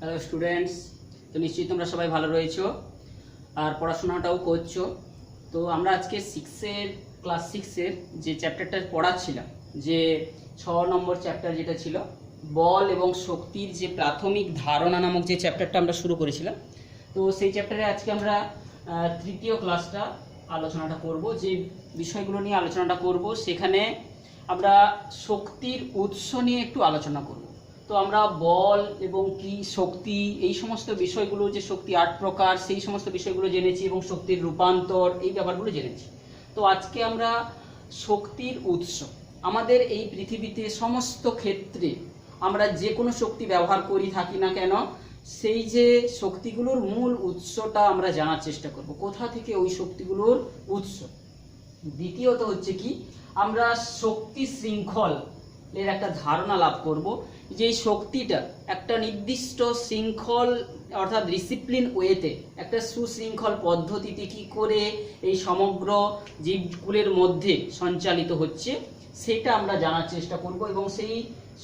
Hello students, তো নিশ্চয়ই তোমরা সবাই ভালো রয়েছো আর পড়াশোনাটাও করছো। তো আমরা আজকে ক্লাস সিক্সের যে চ্যাপ্টারটা পড়াচ্ছিলাম, যে 6 নম্বর চ্যাপ্টার যেটা ছিল বল এবং শক্তির যে প্রাথমিক ধারণা নামক যে চ্যাপ্টারটা আমরা শুরু করেছিলাম, তো সেই চ্যাপ্টারে আজকে আমরা তৃতীয় ক্লাসটা আলোচনাটা করব। যে বিষয়গুলো নিয়ে আলোচনাটা করব সেখানে আমরা শক্তির উৎস নিয়ে একটু আলোচনা করব। তো আমরা বল এবং কি শক্তি এই সমস্ত বিষয়গুলো, যে শক্তি 8 প্রকার, সেই সমস্ত বিষয়গুলো জেনেছি এবং শক্তির রূপান্তর এই ব্যাপারগুলো জেনেছি। তো আজকে আমরা শক্তির উৎস, আমাদের এই পৃথিবীতে সমস্ত ক্ষেত্রে আমরা যে কোনো শক্তি ব্যবহার করি থাকি না কেন, সেই যে শক্তিগুলোর মূল উৎসটা আমরা জানার চেষ্টা করব, কোথা থেকে ওই শক্তিগুলোর উৎস। দ্বিতীয়ত হচ্ছে কি, আমরা শক্তি শৃঙ্খল এর একটা ধারণা লাভ করব, যে এই শক্তিটা একটা নির্দিষ্ট শৃঙ্খল অর্থাৎ ডিসিপ্লিন ওয়েতে, একটা সুশৃঙ্খল পদ্ধতিতে কি করে এই সমগ্র জীবকুলের মধ্যে সঞ্চালিত হচ্ছে সেটা আমরা জানার চেষ্টা করব। এবং সেই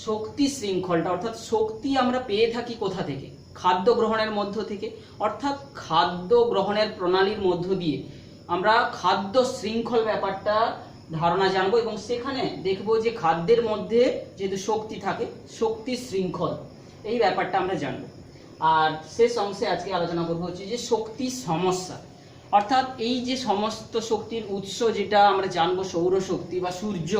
শক্তি শৃঙ্খলটা অর্থাৎ শক্তি আমরা পেয়ে থাকি কোথা থেকে, খাদ্য গ্রহণের মধ্য থেকে, অর্থাৎ খাদ্য গ্রহণের প্রণালীর মধ্য দিয়ে আমরা খাদ্য শৃঙ্খল ব্যাপারটা ধারণা জানবো। এবং সেখানে দেখবো যে খাদ্যের মধ্যে যেহেতু শক্তি থাকে, শক্তি শৃঙ্খল এই ব্যাপারটা আমরা জানবো। আর শেষ অংশে আজকে আলোচনা করবো হচ্ছে যে শক্তি সমস্যা, অর্থাৎ এই যে সমস্ত শক্তির উৎস যেটা আমরা জানবো সৌরশক্তি বা সূর্য,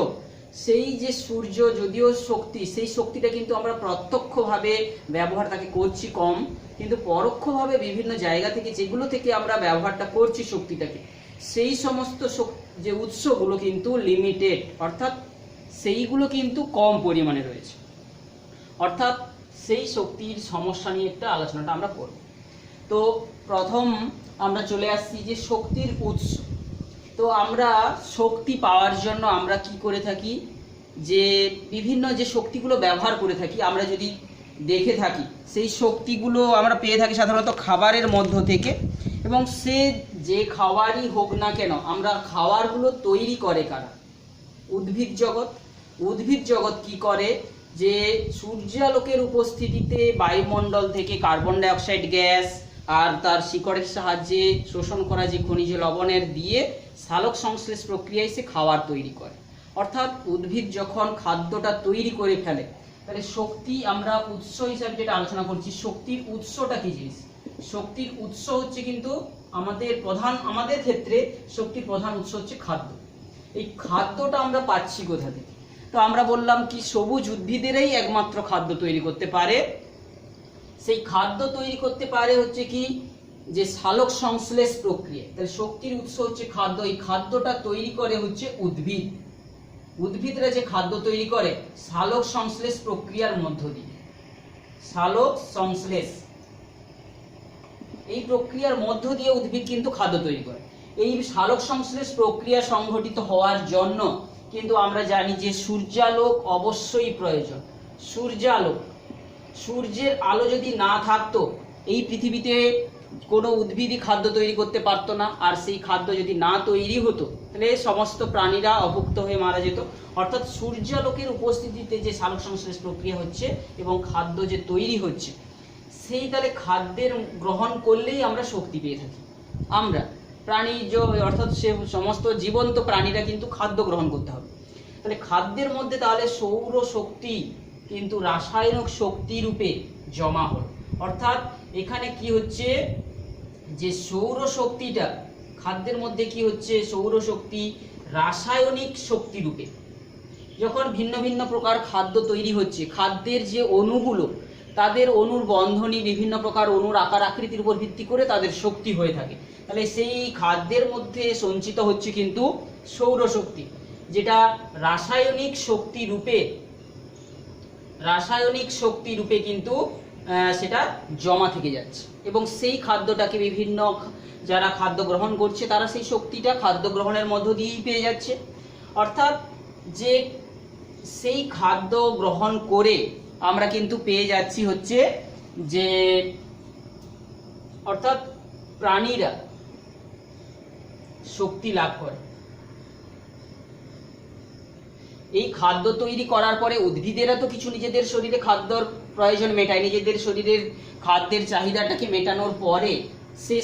সেই যে সূর্য যদিও শক্তি, সেই শক্তিটা কিন্তু আমরা প্রত্যক্ষভাবে ব্যবহার তাকে করছি কম, কিন্তু পরোক্ষভাবে বিভিন্ন জায়গা থেকে যেগুলো থেকে আমরা ব্যবহারটা করছি শক্তিটাকে, সেই সমস্ত যে উৎসগুলো কিন্তু লিমিটেড, অর্থাৎ সেইগুলো কিন্তু কম পরিমাণে রয়েছে। অর্থাৎ সেই শক্তির সমস্যা নিয়ে একটা আলোচনাটা আমরা করব। তো প্রথম আমরা চলে আসছি যে শক্তির উৎস। তো আমরা শক্তি পাওয়ার জন্য আমরা কি করে থাকি, যে বিভিন্ন যে শক্তিগুলো ব্যবহার করে থাকি, আমরা যদি দেখে থাকি সেই শক্তিগুলো আমরা পেয়ে থাকি সাধারণত খাবারের মধ্য থেকে। এবং সে যে খাবারই হোক না কেন, আমরা খাবারগুলো তৈরি করে কারা? উদ্ভিদ জগৎ। উদ্ভিদ জগৎ কি করে, যে সূর্যালোকের উপস্থিতিতে বায়ুমণ্ডল থেকে কার্বন ডাইঅক্সাইড গ্যাস আর তার শিকড়ের সাহায্যে শোষণ করা যে খনিজ লবণের দিয়ে সালোক সংশ্লেষ প্রক্রিয়ায় সে খাবার তৈরি করে। অর্থাৎ উদ্ভিদ যখন খাদ্যটা তৈরি করে ফেলে, তাহলে শক্তি আমরা উৎস হিসাবে যেটা আলোচনা করছি, শক্তির উৎসটা কি জিনিস? শক্তির উৎস হচ্ছে কিন্তু আমাদের ক্ষেত্রে শক্তির প্রধান উৎস হচ্ছে খাদ্য। এই খাদ্যটা আমরা পাচ্ছি কোথা থেকে? তো আমরা বললাম কি, সবুজ উদ্ভিদেরাই একমাত্র খাদ্য তৈরি করতে পারে। সেই খাদ্য তৈরি করতে পারে হচ্ছে কি, যে সালোক সংশ্লেষ প্রক্রিয়া। তাহলে শক্তির উৎস হচ্ছে খাদ্য। এই খাদ্যটা তৈরি করে হচ্ছে উদ্ভিদ। উদ্ভিদরা যে খাদ্য তৈরি করে সালোক সংশ্লেষ প্রক্রিয়ার মধ্য দিয়ে, সালোক সংশ্লেষ এই প্রক্রিয়ার মধ্য দিয়ে উদ্ভিদ কিন্তু খাদ্য তৈরি করে। এই সালোক সংশ্লেষ প্রক্রিয়া সংঘটিত হওয়ার জন্য কিন্তু আমরা জানি যে সূর্যালোক অবশ্যই প্রয়োজন। সূর্যালোক, সূর্যের আলো যদি না থাকতো এই পৃথিবীতে কোনো উদ্ভিদই খাদ্য তৈরি করতে পারতো না। আর সেই খাদ্য যদি না তৈরি হতো তাহলে সমস্ত প্রাণীরা অভুক্ত হয়ে মারা যেত। অর্থাৎ সূর্যালোকের উপস্থিতিতে যে সালোক সংশ্লেষ প্রক্রিয়া হচ্ছে এবং খাদ্য যে তৈরি হচ্ছে, সেই তাহলে খাদ্যের গ্রহণ করলেই আমরা শক্তি পেয়ে থাকি। আমরা প্রাণীজ অর্থাৎ সে সমস্ত জীবন্ত প্রাণীরা কিন্তু খাদ্য গ্রহণ করতে হবে। তাহলে খাদ্যের মধ্যে তাহলে সৌর শক্তি কিন্তু রাসায়নিক শক্তি রূপে জমা হল। অর্থাৎ এখানে কি হচ্ছে, যে সৌর শক্তিটা খাদ্যের মধ্যে কি হচ্ছে, সৌর শক্তি রাসায়নিক শক্তি রূপে যখন ভিন্ন ভিন্ন প্রকার খাদ্য তৈরি হচ্ছে, খাদ্যের যে অণুগুলো, তাদের অণুর বন্ধনী বিভিন্ন প্রকার অণুর আকার আকৃতির উপর ভিত্তি করে তাদের শক্তি হয়ে থাকে। তাহলে সেই খাদ্যের মধ্যে সঞ্চিত হচ্ছে কিন্তু সৌরশক্তি, যেটা রাসায়নিক শক্তি রূপে কিন্তু সেটা জমা থেকে যাচ্ছে। এবং সেই খাদ্যটাকে বিভিন্ন যারা খাদ্য গ্রহণ করছে তারা সেই শক্তিটা খাদ্য গ্রহণের মধ্য দিয়েই পেয়ে যাচ্ছে। অর্থাৎ যে সেই খাদ্য গ্রহণ করে আমরা কিন্তু পেয়ে যাচ্ছি হচ্ছে যে, অর্থাৎ প্রাণীরা শক্তি লাভ করে। এই খাদ্য তৈরি করার পরে উদ্ভিদেরা তো কিছু নিজেদের শরীরে খাদ্যর প্রয়োজন মেটায়, নিজেদের শরীরের খাদ্যের চাহিদাটাকে মেটানোর পরে সে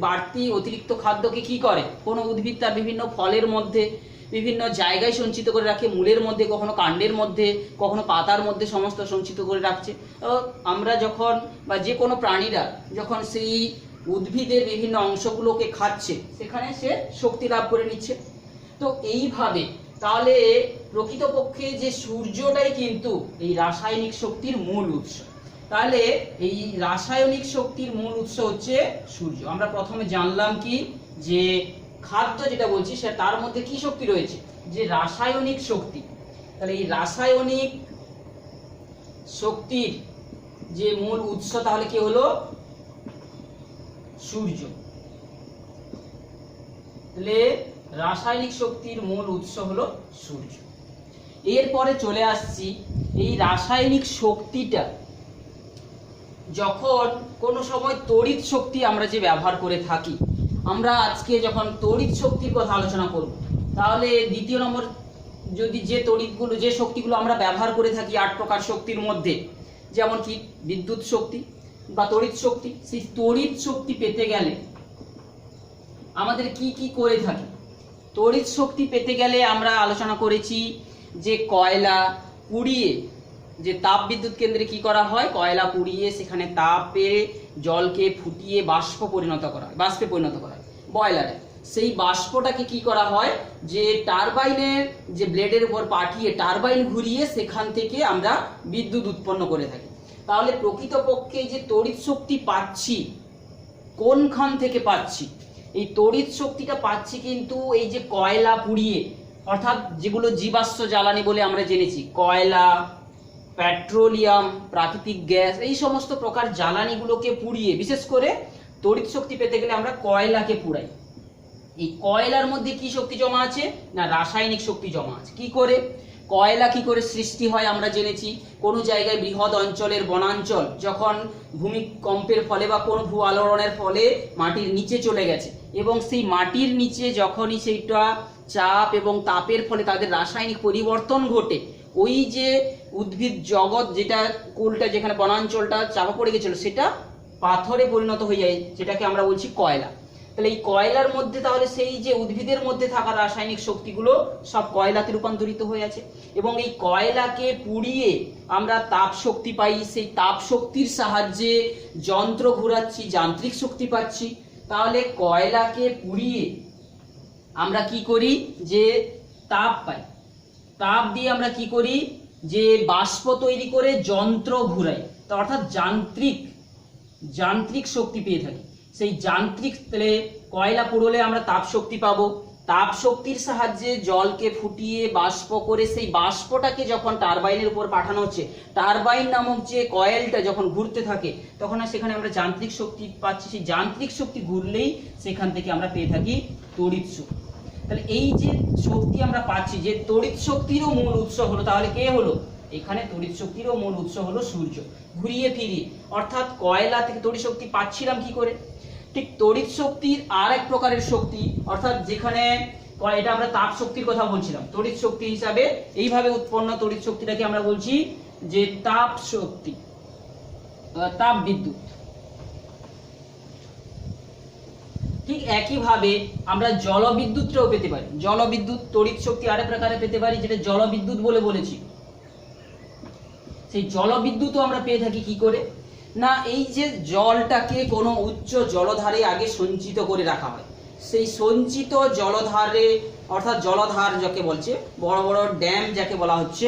বাড়তি অতিরিক্ত খাদ্যকে কি করে, কোনো উদ্ভিদ তার বিভিন্ন ফলের মধ্যে বিভিন্ন জায়গায় সঞ্চিত করে রাখে, মূলের মধ্যে, কখনো কাণ্ডের মধ্যে, কখনো পাতার মধ্যে সমস্ত সঞ্চিত করে রাখছে। আমরা যখন বা যে কোনো প্রাণীরা যখন সেই উদ্ভিদের বিভিন্ন অংশগুলোকে খাচ্ছে সেখানে সে শক্তি লাভ করে নিচ্ছে। তো এইভাবে তাহলে প্রকৃতপক্ষে যে সূর্যটাই কিন্তু এই রাসায়নিক শক্তির মূল উৎস। তাহলে এই রাসায়নিক শক্তির মূল উৎস হচ্ছে সূর্য। আমরা প্রথমে জানলাম কি যে খাদ্য যেটা বলছি সে তার মধ্যে কি শক্তি রয়েছে, যে রাসায়নিক শক্তি। তাহলে এই রাসায়নিক শক্তির যে মূল উৎস তাহলে কি হলো, সূর্য। তাহলে রাসায়নিক শক্তির মূল উৎস হলো সূর্য। এরপরে চলে আসছি এই রাসায়নিক শক্তিটা যখন কোনো সময় তড়িৎ শক্তি আমরা যে ব্যবহার করে থাকি, আমরা আজকে যখন তড়িৎ শক্তির কথা আলোচনা করব তাহলে দ্বিতীয় নম্বর যদি যে তড়িৎগুলো যে শক্তিগুলো আমরা ব্যবহার করে থাকি 8 প্রকার শক্তির মধ্যে, যেমন কি বিদ্যুৎ শক্তি বা তড়িৎ শক্তি, সেই তড়িৎ শক্তি পেতে গেলে আমাদের কি কি করে থাকি। তড়িৎ শক্তি পেতে গেলে আমরা আলোচনা করেছি যে কয়লা পুড়িয়ে, যে তাপ বিদ্যুৎ কেন্দ্রে কি করা হয়, কয়লা পুড়িয়ে সেখানে তাপে জলকে ফুটিয়ে বাষ্পে পরিণত করা হয় বয়লারে। সেই বাষ্পটাকে কি করা হয়, যে টারবাইনের যে ব্লেডের উপর পাঠিয়ে টারবাইন ঘুরিয়ে সেখান থেকে আমরা বিদ্যুৎ উৎপন্ন করে থাকি। তাহলে প্রকৃতপক্ষে যে তড়িৎ শক্তি পাচ্ছি কোনখান থেকে পাচ্ছি, এই তড়িৎ শক্তিটা পাচ্ছি কিন্তু এই যে কয়লা পুড়িয়ে, অর্থাৎ যেগুলো জীবাশ্ম জ্বালানি বলে আমরা জেনেছি, কয়লা, পেট্রোলিয়াম, প্রাকৃতিক গ্যাস, এই সমস্ত প্রকার জ্বালানিগুলোকে পুড়িয়ে, বিশেষ করে তড়িৎ শক্তি পেতে গেলে আমরা কয়লাকে পুড়াই। এই কয়লার মধ্যে কি শক্তি জমা আছে না, রাসায়নিক শক্তি জমা আছে। কি করে কয়লা কি করে সৃষ্টি হয় আমরা জেনেছি, কোনো জায়গায় বৃহৎ অঞ্চলের বনাঞ্চল যখন ভূমিকম্পের ফলে বা কোনো ভূ আলোড়নের ফলে মাটির নিচে চলে গেছে, এবং সেই মাটির নিচে যখনই সেইটা চাপ এবং তাপের ফলে তাদের রাসায়নিক পরিবর্তন ঘটে, ওই যে উদ্ভিদ জগৎ যেটা কুলটা যেখানে বনাঞ্চলটা চাপা পড়ে গেছিল সেটা পাথরে পরিণত হয়ে যায়, যেটাকে আমরা বলছি কয়লা। তাহলে এই কয়লার মধ্যে তাহলে সেই যে উদ্ভিদের মধ্যে থাকা রাসায়নিক শক্তিগুলো সব কয়লাতে রূপান্তরিত হয়ে আছে, এবং এই কয়লাকে পুড়িয়ে আমরা তাপ শক্তি পাই। সেই তাপ শক্তির সাহায্যে যন্ত্র ঘোরাচ্ছি, যান্ত্রিক শক্তি পাচ্ছি। তাহলে কয়লাকে পুড়িয়ে আমরা কি করি, যে তাপ পাই, তাপ দিয়ে আমরা কি করি, যে বাষ্প তৈরি করে যন্ত্র ঘুরাই, অর্থাৎ যান্ত্রিক শক্তি পেয়ে থাকি। সেই যান্ত্রিক কয়লা পুড়লে আমরা তাপ শক্তি পাবো। তাপ শক্তির সাহায্যে জলকে ফুটিয়ে বাষ্প করে সেই বাষ্পটাকে যখন টারবাইনের উপর পাঠানো হচ্ছে, টারবাইন নামক যে কয়েলটা যখন ঘুরতে থাকে তখন সেখানে আমরা যান্ত্রিক শক্তি পাচ্ছি। সেই যান্ত্রিক শক্তি ঘুরলেই সেখান থেকে আমরা পেয়ে থাকি তড়িৎ শক্তি। তাহলে এই যে শক্তি আমরা পাচ্ছি, যে তড়িৎ শক্তিরও মূল উৎস হলো, তাহলে কে হলো, এখানে তড়িৎ শক্তিরও মূল উৎস হলো সূর্য। ঘুরিয়ে ফিরিয়ে অর্থাৎ কয়লা থেকে তড়িৎ শক্তি পাচ্ছিলাম কি করে, ঠিক তড়িৎ শক্তির আর এক প্রকারের শক্তি, অর্থাৎ যেখানে এটা আমরা তাপ শক্তির কথা বলছিলাম, তড়িৎ শক্তি হিসাবে এইভাবে উৎপন্ন তড়িৎ শক্তিটাকে আমরা বলছি যে তাপ শক্তি, তাপ বিদ্যুৎ। ঠিক একইভাবে আমরা জলবিদ্যুৎটাও পেতে পারি। জলবিদ্যুৎ তড়িৎ শক্তি আরেক প্রকারে পেতে পারি, যেটা জলবিদ্যুৎ বলে বলেছি। সেই জলবিদ্যুৎও আমরা পেয়ে থাকি কি করে না, এই যে জলটাকে কোনো উচ্চ জলধারে আগে সঞ্চিত করে রাখা হয়, সেই সঞ্চিত জলধারে, অর্থাৎ জলধার যাকে বলছে, বড় বড় ড্যাম যাকে বলা হচ্ছে,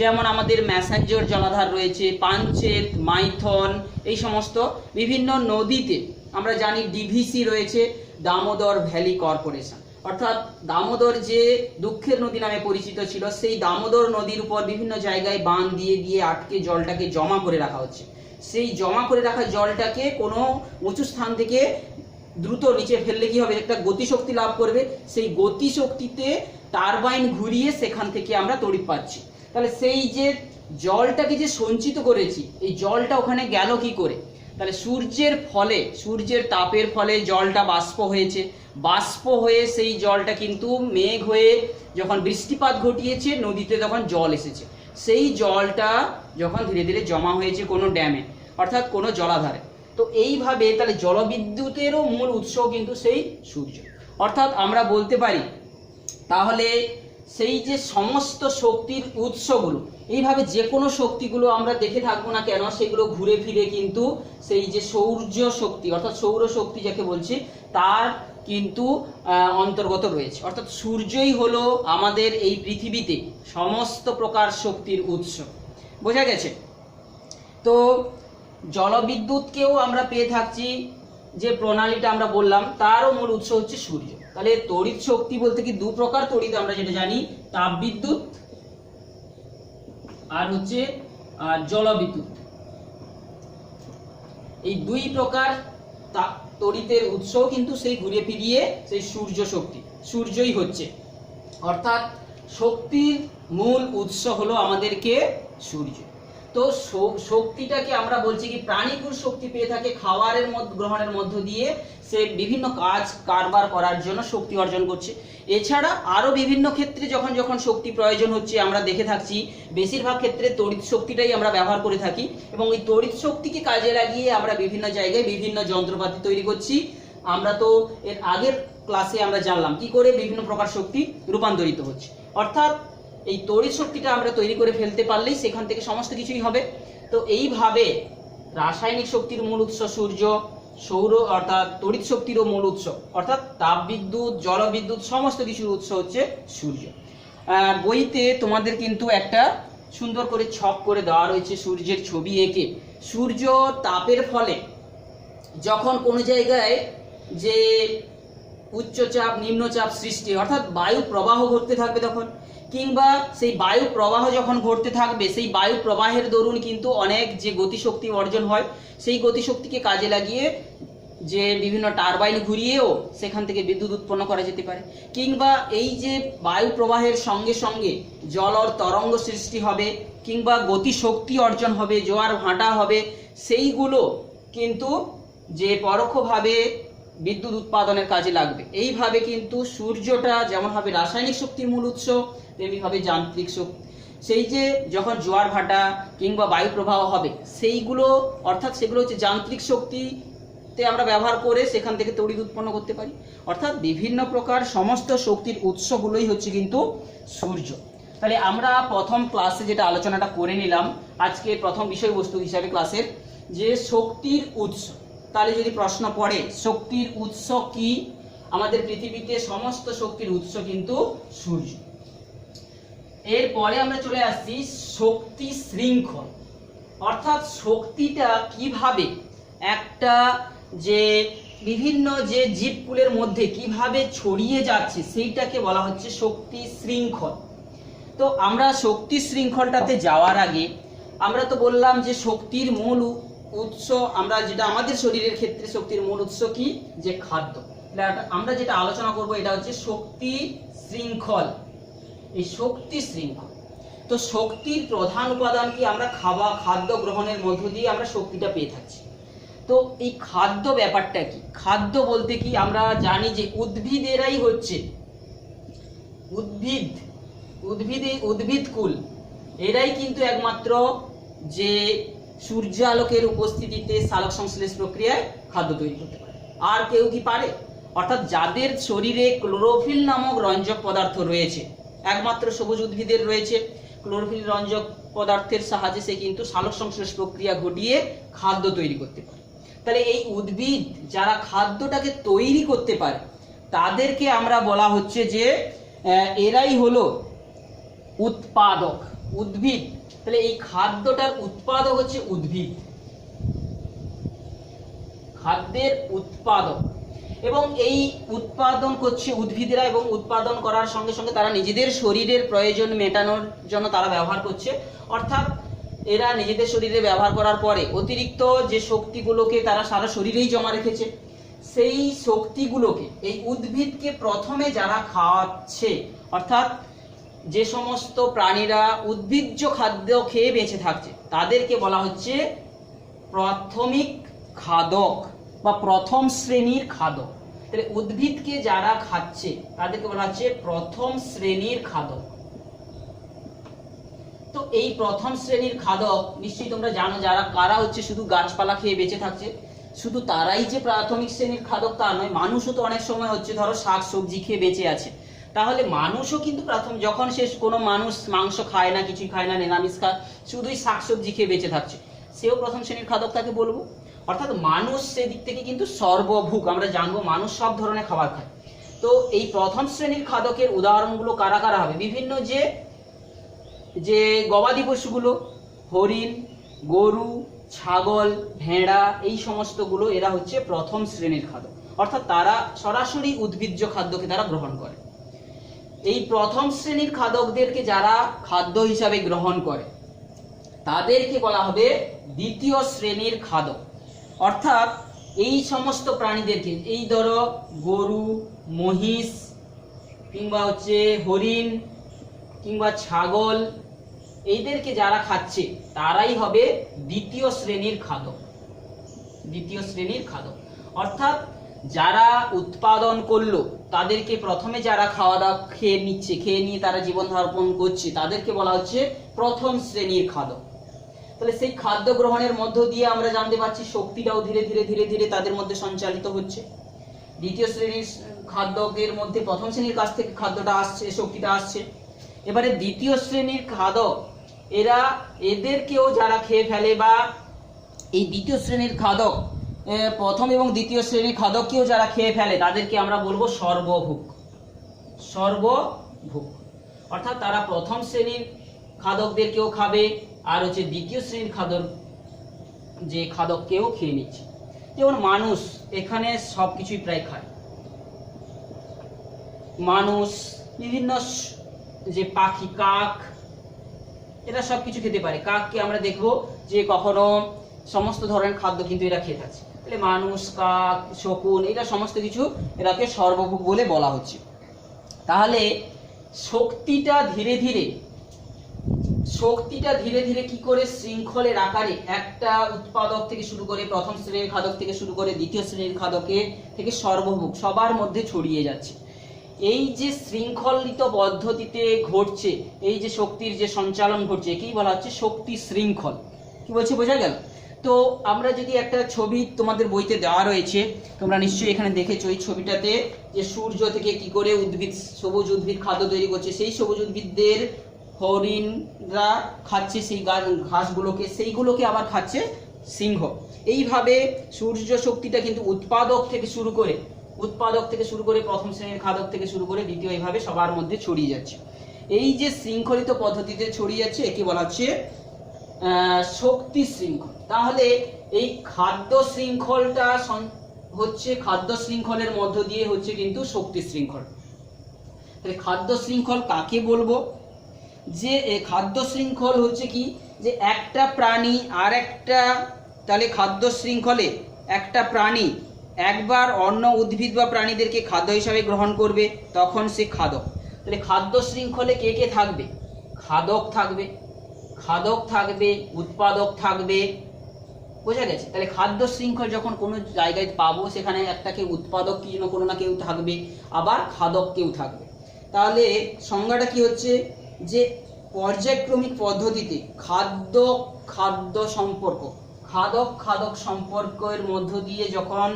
যেমন আমাদের ম্যাসাঞ্জোর জলাধার রয়েছে, পাঞ্চেত, মাইথন, এই সমস্ত বিভিন্ন নদীতে আমরা জানি ডিভিসি রয়েছে, দামোদর ভ্যালি কর্পোরেশন, অর্থাৎ দামোদর যে দুঃখের নদী নামে পরিচিত ছিল, সেই দামোদর নদীর উপর বিভিন্ন জায়গায় বাঁধ দিয়ে দিয়ে আটকে জলটাকে জমা করে রাখা হচ্ছে। সেই জমা করে রাখা জলটাকে কোনো উঁচু স্থান থেকে দ্রুত নিচে ফেললে কি হবে, একটা গতিশক্তি লাভ করবে। সেই গতিশক্তিতে টারবাইন ঘুরিয়ে সেখান থেকে আমরা তড়িৎ পাচ্ছি। তাহলে সেই যে জলটাকে যে সঞ্চিত করেছি, এই জলটা ওখানে গেল কি করে, তাহলে সূর্যের ফলে, সূর্যের তাপের ফলে জলটা বাষ্প হয়েছে, বাষ্প হয়ে সেই জলটা কিন্তু মেঘ হয়ে যখন বৃষ্টিপাত ঘটিয়েছে, নদীতে তখন জল এসেছে, সেই জলটা যখন ধীরে ধীরে জমা হয়েছে কোনো ড্যামে অর্থাৎ কোনো জলাধারে। তো এইভাবে তাহলে জলবিদ্যুতেরও মূল উৎস কিন্তু সেই সূর্য। অর্থাৎ আমরা বলতে পারি তাহলে সেই যে সমস্ত শক্তির উৎসগুলো, এইভাবে যে কোনো শক্তিগুলো আমরা দেখে থাকবো না কেন, সেগুলো ঘুরে ফিরে কিন্তু সেই যে সৌর্য শক্তি অর্থাৎ সৌর শক্তি যাকে বলছি তার কিন্তু অন্তর্গত রয়েছে। অর্থাৎ সূর্যই হলো আমাদের এই পৃথিবীতে সমস্ত প্রকার শক্তির উৎস। বোঝা গেছে? তো জলবিদ্যুৎকেও আমরা পেয়ে থাকছি, যে প্রণালীটা আমরা বললাম তারও মূল উৎস হচ্ছে সূর্য। তাহলে তড়িৎ শক্তি বলতে কি দু প্রকার তড়িৎ আমরা যেটা জানি, তাপবিদ্যুৎ আর হচ্ছে জলবিদ্যুৎ। এই দুই প্রকার তড়িতের উৎস কিন্তু সেই ঘুরে ফিরিয়ে সেই সূর্য শক্তি, সূর্যই হচ্ছে। অর্থাৎ শক্তির মূল উৎস হলো আমাদেরকে সূর্য। তো শক্তিটাকে আমরা বলছি কি প্রাণীকুল শক্তি পেয়ে থাকে খাবারের গ্রহণের মধ্য দিয়ে, সে বিভিন্ন কাজ কারবার করার জন্য শক্তি অর্জন করছে। এছাড়া আরো বিভিন্ন ক্ষেত্রে যখন যখন শক্তি প্রয়োজন হচ্ছে আমরা দেখে থাকছি, বেশিরভাগ ক্ষেত্রে তড়িৎ শক্তিটাই আমরা ব্যবহার করে থাকি, এবং এই তড়িৎ শক্তিকে কাজে লাগিয়ে আমরা বিভিন্ন জায়গায় বিভিন্ন যন্ত্রপাতি তৈরি করছি। আমরা তো এর আগের ক্লাসে আমরা জানলাম কি করে বিভিন্ন প্রকার শক্তি রূপান্তরিত হচ্ছে। অর্থাৎ এই তড়িৎ শক্তিটা আমরা তৈরি করে ফেলতে পারলেই সেখান থেকে সমস্ত কিছুই হবে। তো এইভাবে রাসায়নিক শক্তির মূল উৎস সূর্য, সৌর অর্থাৎ তড়িৎ শক্তিরও মূল উৎস অর্থাৎ তাপবিদ্যুৎ, জলবিদ্যুৎ সমস্ত কিছুর উৎস হচ্ছে সূর্য। বইতে তোমাদের কিন্তু একটা সুন্দর করে ছক করে দেওয়া রয়েছে সূর্যের ছবি এঁকে। সূর্য তাপের ফলে যখন কোনো জায়গায় যে উচ্চচাপ নিম্নচাপ সৃষ্টি অর্থাৎ বায়ু প্রবাহ ঘটতে থাকবে তখন, কিংবা সেই বায়ু প্রবাহ যখন ঘটতে থাকবে, সেই বায়ু প্রবাহের দরুন কিন্তু অনেক যে গতিশক্তি অর্জন হয়, সেই গতিশক্তিকে কাজে লাগিয়ে যে বিভিন্ন টারবাইন ঘুরিয়েও সেখান থেকে বিদ্যুৎ উৎপন্ন করা যেতে পারে। কিংবা এই যে বায়ু প্রবাহের সঙ্গে সঙ্গে জলর তরঙ্গ সৃষ্টি হবে, কিংবা গতিশক্তি অর্জন হবে, জোয়ার ভাটা হবে, সেইগুলো কিন্তু যে পরোক্ষভাবে বিদ্যুৎ উৎপাদনের কাজে লাগবে। এইভাবে কিন্তু সূর্যটা যেমন হবে রাসায়নিক শক্তির মূল উৎস, তেমনিভাবে যান্ত্রিক শক্তি, সেই যে যখন জোয়ার ভাটা কিংবা বায়ু প্রবাহ হবে সেইগুলো অর্থাৎ সেগুলো হচ্ছে যান্ত্রিক শক্তিতে আমরা ব্যবহার করে সেখান থেকে তড়িৎ উৎপন্ন করতে পারি। অর্থাৎ বিভিন্ন প্রকার সমস্ত শক্তির উৎসগুলোই হচ্ছে কিন্তু সূর্য। তাহলে আমরা প্রথম ক্লাসে যেটা আলোচনাটা করে নিলাম আজকে প্রথম বিষয়বস্তু হিসাবে ক্লাসের, যে শক্তির উৎস। তাহলে যদি প্রশ্ন পড়ে শক্তির উৎস কি, আমাদের পৃথিবীতে সমস্ত শক্তির উৎস কিন্তু সূর্য। এরপরে আমরা চলে আসছি শক্তি শৃঙ্খল, অর্থাৎ শক্তিটা কিভাবে একটা যে বিভিন্ন যে জীবকুলের মধ্যে কিভাবে ছড়িয়ে যাচ্ছে সেইটাকে বলা হচ্ছে শক্তি শৃঙ্খল। তো আমরা শক্তি শৃঙ্খলটাতে যাওয়ার আগে আমরা তো বললাম যে শক্তির মূল উৎস, আমরা যেটা আমাদের শরীরের ক্ষেত্রে শক্তির মূল উৎস কি, যে খাদ্য। আমরা যেটা আলোচনা করব এটা হচ্ছে শক্তি শৃঙ্খল। এই শক্তি শৃঙ্খল, তো শক্তির প্রধান উপাদান কি, আমরা খাদ্য গ্রহণের মধ্য দিয়ে আমরা শক্তিটা পেয়ে থাকছি। তো এই খাদ্য ব্যাপারটা কি, খাদ্য বলতে কি আমরা জানি যে উদ্ভিদেরাই হচ্ছে উদ্ভিদকুল, এরাই কিন্তু একমাত্র যে সূর্য আলোকের উপস্থিতিতে সালোক সংশ্লেষ প্রক্রিয়ায় খাদ্য তৈরি করতে পারে। আর কেউ কি পারে? অর্থাৎ যাদের শরীরে ক্লোরোফিল নামক রঞ্জক পদার্থ রয়েছে, একমাত্র সবুজ উদ্ভিদের রয়েছে, ক্লোরোফিল রঞ্জক পদার্থের সাহায্যে সে কিন্তু সালোক সংশ্লেষ প্রক্রিয়া ঘটিয়ে খাদ্য তৈরি করতে পারে। তাহলে এই উদ্ভিদ যারা খাদ্যটাকে তৈরি করতে পারে তাদেরকে আমরা বলা হচ্ছে যে এরাই হলো উৎপাদক, উদ্ভিদ। তাহলে এই খাদ্যটার উৎপাদক হচ্ছে উদ্ভিদ, খাদ্যের উৎপাদক, এবং এই উৎপাদন করছে উদ্ভিদেরা, এবং উৎপাদন করার সঙ্গে সঙ্গে তারা নিজেদের শরীরের প্রয়োজন মেটানোর জন্য তারা ব্যবহার করছে। অর্থাৎ এরা নিজেদের শরীরে ব্যবহার করার পরে অতিরিক্ত যে শক্তিগুলোকে তারা সারা শরীরেই জমা রেখেছে, সেই শক্তিগুলোকে এই উদ্ভিদকে প্রথমে যারা খাওয়াচ্ছে, অর্থাৎ যে সমস্ত প্রাণীরা উদ্ভিজ্জ খাদ্য খেয়ে বেঁচে থাকছে তাদেরকে বলা হচ্ছে প্রাথমিক খাদক বা প্রথম শ্রেণীর খাদক। তাহলে উদ্ভিদকে যারা খাচ্ছে তাদেরকে বলা হচ্ছে প্রথম শ্রেণীর খাদক। তো এই প্রথম শ্রেণীর খাদক নিশ্চয়ই তোমরা জানো, যারা কারা হচ্ছে শুধু গাছপালা খেয়ে বেঁচে থাকছে, শুধু তারাই যে প্রাথমিক শ্রেণীর খাদক তা নয়, মানুষও তো অনেক সময় হচ্ছে ধরো শাক সবজি খেয়ে বেঁচে আছে, তাহলে মানুষও কিন্তু প্রথম, যখন সে কোনো মানুষ মাংস খায় না, কিছুই খায় না, নিরামিষ খায়, শুধুই শাক সবজি খেয়ে বেঁচে থাকছে, সেও প্রথম শ্রেণীর খাদক তাকে বলবো। অর্থাৎ মানুষ সেদিক থেকে কিন্তু সর্বভুক, আমরা জানবো মানুষ সব ধরনের খাবার খায়। তো এই প্রথম শ্রেণীর খাদকের উদাহরণগুলো কারা কারা হবে? বিভিন্ন যে গবাদি পশুগুলো, হরিণ, গরু, ছাগল, ভেড়া, এই সমস্তগুলো এরা হচ্ছে প্রথম শ্রেণীর খাদক। অর্থাৎ তারা সরাসরি উদ্ভিজ্জ খাদ্যকে তারা গ্রহণ করে। এই প্রথম শ্রেণীর খাদকদেরকে যারা খাদ্য হিসাবে গ্রহণ করে তাদেরকে বলা হবে দ্বিতীয় শ্রেণীর খাদক। অর্থাৎ এই সমস্ত প্রাণীদেরকে, এই ধরো গরু, মহিষ, কিংবা হচ্ছে হরিণ, কিংবা ছাগল, এইদেরকে যারা খাচ্ছে তারাই হবে দ্বিতীয় শ্রেণীর খাদক। দ্বিতীয় শ্রেণীর খাদক অর্থাৎ যারা উৎপাদন করলো তাদেরকে প্রথমে যারা খাওয়া দাওয়া খেয়ে নিচ্ছে, খেয়ে নিয়ে তারা জীবন ধারণ করছে, তাদেরকে বলা হচ্ছে প্রথম শ্রেণীর খাদক। তাহলে সেই খাদ্য গ্রহণের মধ্য দিয়ে আমরা জানতে পারছি শক্তিটাও ধীরে ধীরে ধীরে ধীরে তাদের মধ্যে সঞ্চালিত হচ্ছে। দ্বিতীয় শ্রেণীর খাদ্যের মধ্যে প্রথম শ্রেণীর কাছ থেকে খাদ্যটা আসছে, শক্তিটা আসছে। এবারে দ্বিতীয় শ্রেণীর খাদক এদেরকেও যারা খেয়ে ফেলে, বা এই দ্বিতীয় শ্রেণীর খাদক প্রথম এবং দ্বিতীয় শ্রেণীর খাদককেও যারা খেয়ে ফেলে তাদেরকে আমরা বলবো সর্বভুক। সর্বভুক অর্থাৎ তারা প্রথম শ্রেণীর খাদকদেরকেও খাবে, আর হচ্ছে দ্বিতীয় শ্রেণীর যে খাদককেও খেয়ে নিচ্ছে। যেমন মানুষ এখানে সবকিছুই প্রায় খায়। মানুষ, বিভিন্ন যে পাখি, কাক, এরা সবকিছু খেতে পারে। কাককে আমরা দেখবো যে কখনো সমস্ত ধরনের খাদ্য কিন্তু এরা খেয়ে থাকছে। তাহলে মানুষ, কাক, শকুন, এটা সমস্ত কিছু এরাকে সর্বভুক বলে বলা হচ্ছে। তাহলে শক্তিটা ধীরে ধীরে কি করে শৃঙ্খলের আকারে একটা উৎপাদক থেকে শুরু করে, প্রথম শ্রেণীর খাদক থেকে শুরু করে দ্বিতীয় শ্রেণীর খাদকে থেকে সর্বভুক সবার মধ্যে ছড়িয়ে যাচ্ছে। এই যে শৃঙ্খলিত পদ্ধতিতে ঘটছে, এই যে শক্তির যে সঞ্চালন ঘটছে, একেই বলা হচ্ছে শক্তি শৃঙ্খল। কি বলছি বোঝা গেল? তো আমরা যদি একটা ছবি তোমাদের বইতে দেওয়া রয়েছে, তোমরা নিশ্চয়ই এখানে দেখেছো, এই ছবিটাতে যে সূর্য থেকে কি করে সবুজ উদ্ভিদ খাদ্য তৈরি করছে, সেই সবুজ উদ্ভিদদের হরিণরা খাচ্ছে সেই ঘাসগুলোকে, সেইগুলোকে আবার খাচ্ছে সিংহ। এইভাবে সূর্য শক্তিটা কিন্তু উৎপাদক থেকে শুরু করে প্রথম শ্রেণীর খাদক থেকে শুরু করে দ্বিতীয়, এইভাবে সবার মধ্যে ছড়িয়ে যাচ্ছে। এই যে শৃঙ্খলিত পদ্ধতিতে ছড়িয়ে যাচ্ছে একে বলা হচ্ছে শক্তি শৃঙ্খল। তাহলে এই খাদ্য শৃঙ্খলটা হচ্ছে, খাদ্য শৃঙ্খলের মধ্য দিয়ে হচ্ছে কিন্তু শক্তি শৃঙ্খল। তাহলে খাদ্য শৃঙ্খল কাকে বলবো? যে খাদ্য শৃঙ্খল হচ্ছে কি, যে একটা প্রাণী আর একটা, তাহলে খাদ্য শৃঙ্খলে একটা প্রাণী একবার অন্য উদ্ভিদ বা প্রাণীদেরকে খাদ্য হিসাবে গ্রহণ করবে, তখন সে খাদক। তাহলে খাদ্য শৃঙ্খলে কে কে থাকবে? খাদক থাকবে, উৎপাদক থাকবে। বোঝা গেছে? তাহলে খাদ্য শৃঙ্খল যখন কোনো জায়গায় পাবো, সেখানে একটাকে উৎপাদক কি কোনো না কেউ থাকবে, আবার খাদক কেউ থাকবে। তাহলে সংজ্ঞাটা কি হচ্ছে, যে পর্যায়ক্রমিক পদ্ধতিতে খাদ্য সম্পর্ক, খাদক সম্পর্কের মধ্য দিয়ে যখন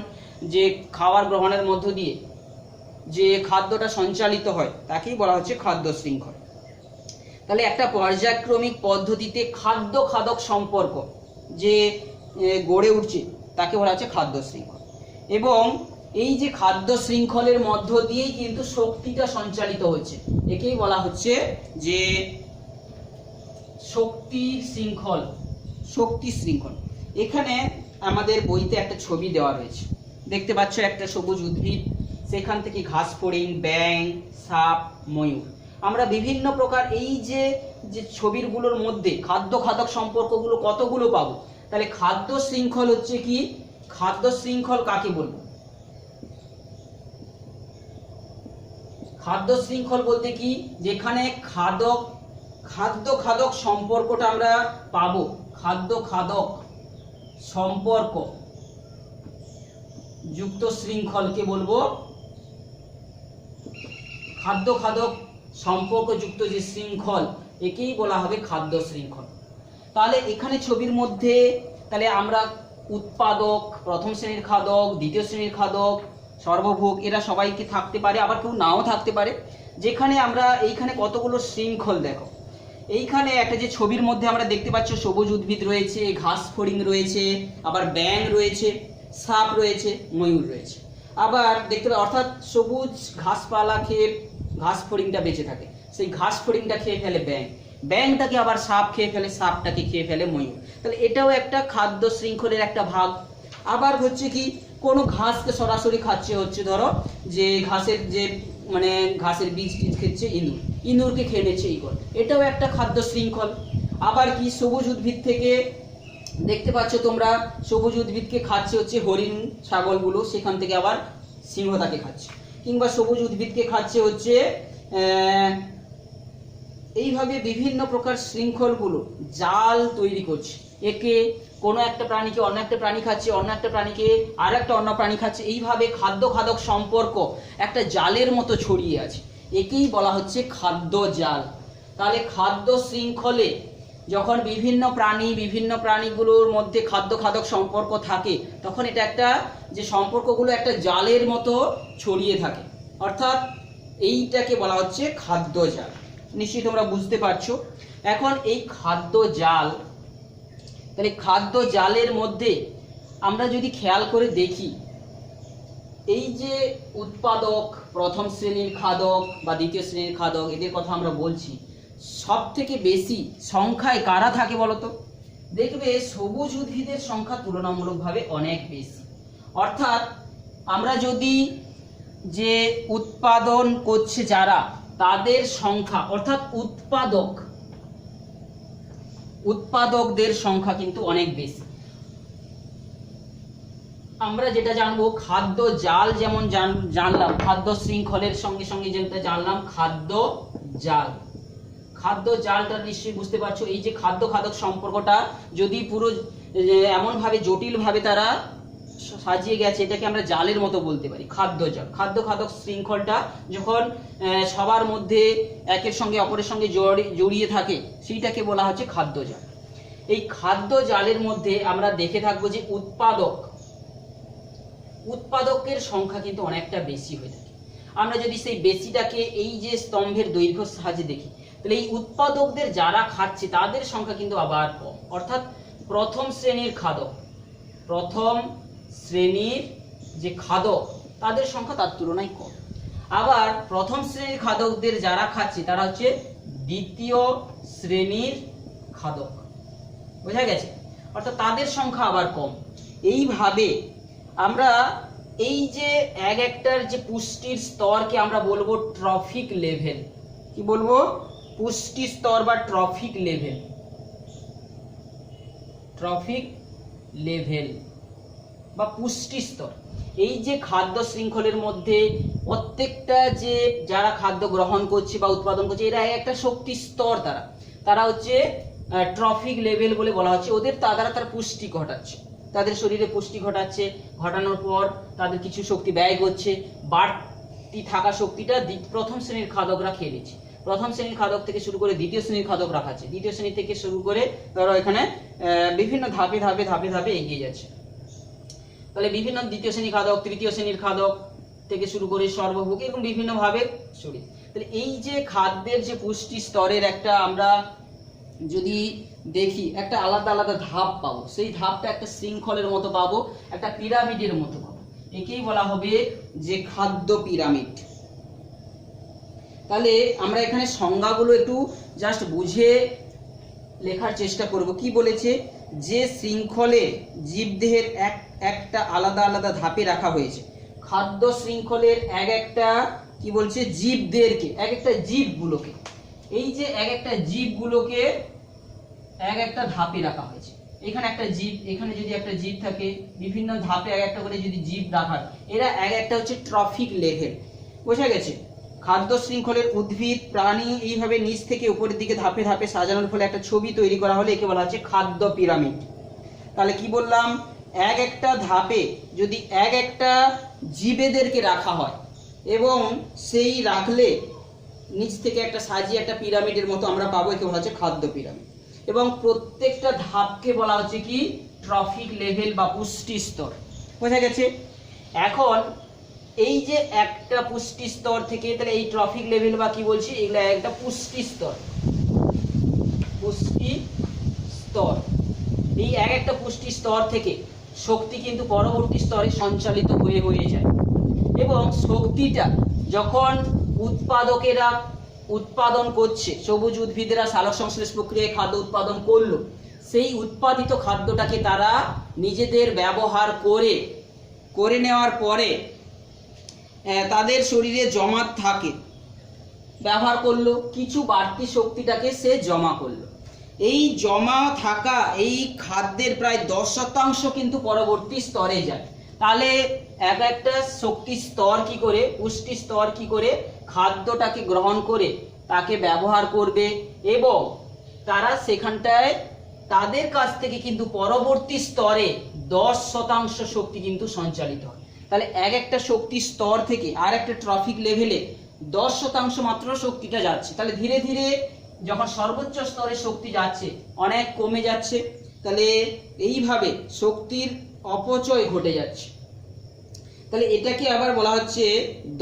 যে খাবার গ্রহণের মধ্য দিয়ে যে খাদ্যটা সঞ্চালিত হয় তাকেই বলা হচ্ছে খাদ্য শৃঙ্খল। তাহলে একটা পর্যায়ক্রমিক পদ্ধতিতে খাদক সম্পর্ক যে গড়ে উঠছে তাকে বলা হচ্ছে খাদ্য শৃঙ্খল। এবং এই যে খাদ্য শৃঙ্খলের মধ্য দিয়েই কিন্তু শক্তিটা সঞ্চালিত হচ্ছে, একেই বলা হচ্ছে যে শক্তি শৃঙ্খল। এখানে আমাদের বইতে একটা ছবি দেওয়া রয়েছে, দেখতে পাচ্ছ একটা সবুজ উদ্ভিদ, সেখান থেকে ঘাস ফড়িং, ব্যাং, সাপ, ময়ূর, আমরা বিভিন্ন প্রকার এই যে ছবিগুলোর মধ্যে খাদক সম্পর্কগুলো কতগুলো পাবো। তাহলে খাদ্য শৃঙ্খল হচ্ছে কি, খাদ্য শৃঙ্খল কাকে বলবো? খাদ্য শৃঙ্খল বলতে কি, যেখানে খাদ্য সম্পর্কটা আমরা পাবো, খাদ্য সম্পর্ক যুক্ত শৃঙ্খলকে বলবো খাদ্য খাদক সম্পর্কযুক্ত যে শৃঙ্খল, একেই বলা হবে খাদ্য শৃঙ্খল। তাহলে এখানে ছবির মধ্যে তাহলে আমরা উৎপাদক, প্রথম শ্রেণীর খাদক, দ্বিতীয় শ্রেণীর খাদক, সর্বভোগ, এরা সবাইকে থাকতে পারে, আবার কেউ নাও থাকতে পারে। যেখানে আমরা এইখানে কতগুলো শৃঙ্খল দেখো, এইখানে একটা যে ছবির মধ্যে আমরা দেখতে পাচ্ছ সবুজ উদ্ভিদ রয়েছে, ঘাস ফড়িং রয়েছে, আবার ব্যাঙ রয়েছে, সাপ রয়েছে, ময়ূর রয়েছে। আবার দেখতে পাই অর্থাৎ সবুজ ঘাসপালা খেয়ে ঘাস ফড়িংটা বেঁচে থাকে, সেই ঘাস ফড়িংটা খেয়ে ফেলে ব্যাঙ, ব্যাঙটাকে আবার সাপ খেয়ে ফেলে, সাপটাকে খেয়ে ফেলে ময়ূর। তাহলে এটাও একটা খাদ্য শৃঙ্খলের একটা ভাগ। আবার হচ্ছে কি কোনো ঘাসকে সরাসরি খাচ্ছে, হচ্ছে ধরো যে ঘাসের যে মানে ঘাসের বীজ টিজ খেচ্ছে ইঁদুর, ইঁদুরকে খেয়ে নিচ্ছে ঈগল, এটাও একটা খাদ্য শৃঙ্খল। আবার কি সবুজ উদ্ভিদ থেকে দেখতে পাচ্ছ তোমরা, সবুজ উদ্ভিদকে খাচ্ছে হচ্ছে হরিণ ছাগলগুলো, সেখান থেকে আবার সিংহ তাকে খাচ্ছে। কিংবা সবুজ উদ্ভিদকে খাচ্ছে হচ্ছে এইভাবে বিভিন্ন প্রকার শৃঙ্খলগুলো জাল তৈরি করছে, একে কোনো একটা প্রাণীকে অন্য একটা প্রাণী খাচ্ছে, অন্য একটা প্রাণীকে আর একটা অন্য প্রাণী খাচ্ছে, এইভাবে খাদ্য খাদক সম্পর্ক একটা জালের মতো ছড়িয়ে আছে, একেই বলা হচ্ছে খাদ্য জাল। তাহলে খাদ্য শৃঙ্খলে যখন বিভিন্ন প্রাণীগুলোর মধ্যে খাদ্য খাদক সম্পর্ক থাকে, তখন এটা একটা যে সম্পর্কগুলো একটা জালের মতো ছড়িয়ে থাকে, অর্থাৎ এইটাকে বলা হচ্ছে খাদ্য জাল। নিশ্চয়ই তোমরা বুঝতে পারছো। এখন এই খাদ্য জাল, তাহলে খাদ্য জালের মধ্যে আমরা যদি খেয়াল করে দেখি, এই যে উৎপাদক, প্রথম শ্রেণীর খাদক বা দ্বিতীয় শ্রেণীর খাদক, এদের কথা আমরা বলছি, সব থেকে বেশি সংখ্যায় কারা থাকে বলতো? দেখবে সবুজ উদ্ভিদের সংখ্যা তুলনামূলকভাবে অনেক বেশি। অর্থাৎ আমরা যদি যে উৎপাদন করছে যারা, তাদের সংখ্যা অর্থাৎ উৎপাদকদের সংখ্যা কিন্তু অনেক বেশি। আমরা যেটা জানবো খাদ্য জাল, যেমন জানলাম খাদ্য শৃঙ্খলের সঙ্গে সঙ্গে যেটা জানলাম খাদ্য জাল। খাদ্য জালটা নিশ্চয়ই বুঝতে পারছো, এই যে খাদ্য খাদক সম্পর্কটা যদি পুরো এমন ভাবে জটিল ভাবে তারা সাজিয়ে গেছে, এটাকে আমরা জালের মতো বলতে পারি খাদ্য জাল। খাদ্য খাদক শৃঙ্খলটা যখন সবার মধ্যে একের সঙ্গে অপরের সঙ্গে জড়িয়ে থাকে, সেইটাকে বলা হচ্ছে খাদ্য জাল। এই খাদ্য জালের মধ্যে আমরা দেখে থাকবো যে উৎপাদকের সংখ্যা কিন্তু অনেকটা বেশি হয়ে থাকে। আমরা যদি সেই বেশিটাকে এই যে স্তম্ভের দৈর্ঘ্য সাহায্যে দেখি, তাহলে এই উৎপাদকদের যারা খাচ্ছে তাদের সংখ্যা কিন্তু আবার কম। অর্থাৎ প্রথম শ্রেণীর যে খাদক, তাদের সংখ্যা তার তুলনায় কম। আবার প্রথম শ্রেণীর খাদকদের যারা খাচ্ছে তারা হচ্ছে দ্বিতীয় শ্রেণীর খাদক, বোঝা গেছে? অর্থাৎ তাদের সংখ্যা আবার কম। এইভাবে আমরা এই যে এক একটার যে পুষ্টির স্তরকে আমরা বলবো ট্রফিক লেভেল। কি বলবো? পুষ্টি স্তর বা ট্রফিক লেভেল বা পুষ্টি স্তর। এই যে খাদ্য শৃঙ্খলের মধ্যে প্রত্যেকটা যে যারা খাদ্য গ্রহণ করছে বা উৎপাদন করছে, এরা একটা শক্তি স্তর, তারা হচ্ছে ট্রফিক লেভেল বলে বলা হচ্ছে। ওদের তারা তার পুষ্টি ঘটাচ্ছে, তাদের শরীরে পুষ্টি ঘটানোর পর তাদের কিছু শক্তি ব্যয় করছে, বাড়তি থাকা শক্তিটা প্রথম শ্রেণীর খাদকরা খেয়ে নিচ্ছে। প্রথম শ্রেণীর খাদক থেকে শুরু করে দ্বিতীয় শ্রেণীর খাদকরা খাচ্ছে, দ্বিতীয় শ্রেণী থেকে শুরু করে ধরো এখানে বিভিন্ন ধাপে এগিয়ে যাচ্ছে। তাহলে বিভিন্ন দ্বিতীয় শ্রেণীর খাদক, তৃতীয় শ্রেণীর খাদক থেকে শুরু করে সর্বভোগ, এরকম বিভিন্ন ভাবে ছড়িয়ে। তাহলে এই যে খাদ্যের যে পুষ্টি স্তরের একটা আমরা যদি দেখি একটা আলাদা আলাদা ধাপ পাবো, সেই ধাপটা একটা শৃঙ্খলের মতো পাবো, একটা পিরামিডের মতো পাবো। একেই বলা হবে যে খাদ্য পিরামিড। তাহলে আমরা এখানে সংজ্ঞাগুলো একটু জাস্ট বুঝে লেখার চেষ্টা করব। কি বলেছে? যে শৃঙ্খলে জীবদেহের একটা আলাদা আলাদা ধাপে রাখা হয়েছে। খাদ্য শৃঙ্খলের এক একটা কি বলছে? জীবদেরকে, এক একটা জীবগুলোকে, এই যে এক একটা জীবগুলোকে এক একটা ধাপে রাখা হয়েছে। এখানে একটা জীব, এখানে যদি একটা জীব থাকে, বিভিন্ন ধাপে এক একটা করে যদি জীব রাখা, এরা এক একটা হচ্ছে ট্রফিক লেভেল। বোঝা গেছে? খাদ্য শৃঙ্খলের উদ্ভিদ প্রাণী এইভাবে নিচ থেকে উপরের দিকে ধাপে ধাপে সাজানোর ফলে একটা ছবি তৈরি করা হলে একে বলা হচ্ছে খাদ্য পিরামিড। তাহলে কি বললাম? এক একটা ধাপে যদি এক একটা জীবেদেরকে রাখা হয় এবং সেই রাখলে নিচ থেকে একটা সাজিয়ে একটা পিরামিডের মতো আমরা পাবো, একে বলা হচ্ছে খাদ্য পিরামিড। এবং প্রত্যেকটা ধাপকে বলা হচ্ছে কি ট্রফিক লেভেল বা পুষ্টি স্তর। বোঝা গেছে? এখন এই যে একটা পুষ্টি স্তর থেকে, তাহলে এই ট্রফিক লেভেল বা কি বলছি, এগুলো একটা পুষ্টি স্তর। পুষ্টি স্তর, এই এক একটা পুষ্টি স্তর থেকে শক্তি কিন্তু পরবর্তী স্তরে সঞ্চালিত হয়ে যায়। এবং শক্তিটা যখন উৎপাদকেরা উৎপাদন করছে, সবুজ উদ্ভিদেরা সালোক সংশ্লেষ প্রক্রিয়ায় খাদ্য উৎপাদন করলো, সেই উৎপাদিত খাদ্যটাকে তারা নিজেদের ব্যবহার করে নেওয়ার পরে তাদের শরীরে জমা থাকে, ব্যবহার করলো, কিছু বাড়তি শক্তিটাকে সে জমা করলো। এই জমা থাকা এই খাদ্যের প্রায় 10% কিন্তু পরবর্তী স্তরে যায়। তাহলে এক একটা শক্তি স্তর কি করে, পুষ্টি স্তর কি করে খাদ্যটাকে গ্রহণ করে তাকে ব্যবহার করবে এবং তারা সেখানটায় তাদের কাছ থেকে কিন্তু পরবর্তী স্তরে 10% শক্তি কিন্তু সঞ্চালিত হয়। তাহলে এক একটা শক্তি স্তর থেকে আর একটা ট্রফিক লেভেলে 10% মাত্র শক্তিটা যাচ্ছে। তাহলে ধীরে ধীরে যখন সর্বোচ্চ স্তরে শক্তি যাচ্ছে অনেক কমে যাচ্ছে, তাহলে এইভাবে শক্তির অপচয় ঘটে যাচ্ছে। তাহলে এটাকে আবার বলা হচ্ছে